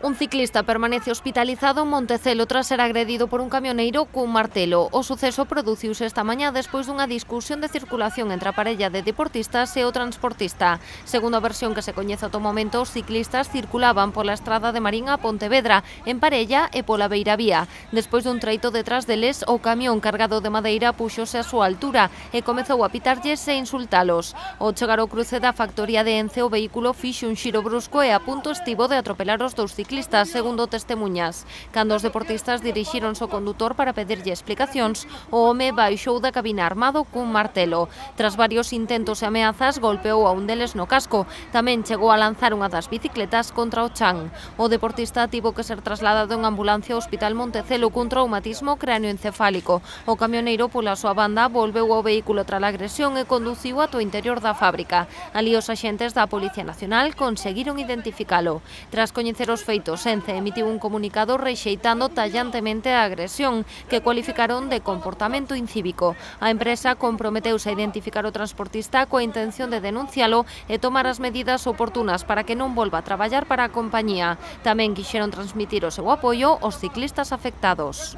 Un ciclista permanece hospitalizado en Montecelo tras ser agredido por un camioneiro cun martelo. O suceso produciuse esta mañá despois dunha discusión de circulación entre a parella de deportistas e o transportista. Segundo a versión que se coñece ata o momento, os ciclistas circulaban pola estrada de Marín a Pontevedra, en parella e pola beiravía. Despois dun treito detrás deles, o camión cargado de madeira puxose a súa altura e comezou a pitarlles e insultalos. Ao chegar ao cruce da factoría de Ence, o vehículo fixo un xiro brusco e a punto estivo de atropelar os dous ciclistas, segundo testemunhas. Cando os deportistas dirixíronse ao condutor para pedirlle explicacións, o home baixou da cabina armado cun martelo. Tras varios intentos e ameazas, golpeou a un deles no casco. Tamén chegou a lanzar unha das bicicletas contra o chan. O deportista tivo que ser trasladado en ambulancia ao Hospital Montecelo cun traumatismo cráneoencefálico. O camioneiro, pola súa banda, volveu ao vehículo tras a agresión e conduciu ata o interior da fábrica. Alí os axentes da Policía Nacional conseguiron identificalo. Tras coñecer os feitos, Ence emitiu un comunicado rexeitando tallantemente a agresión, que cualificaron de comportamento incívico. A empresa comprometeuse a identificar o transportista coa intención de denuncialo e tomar as medidas oportunas para que non volva a traballar para a compañía. Tamén quixeron transmitir o seu apoio aos ciclistas afectados.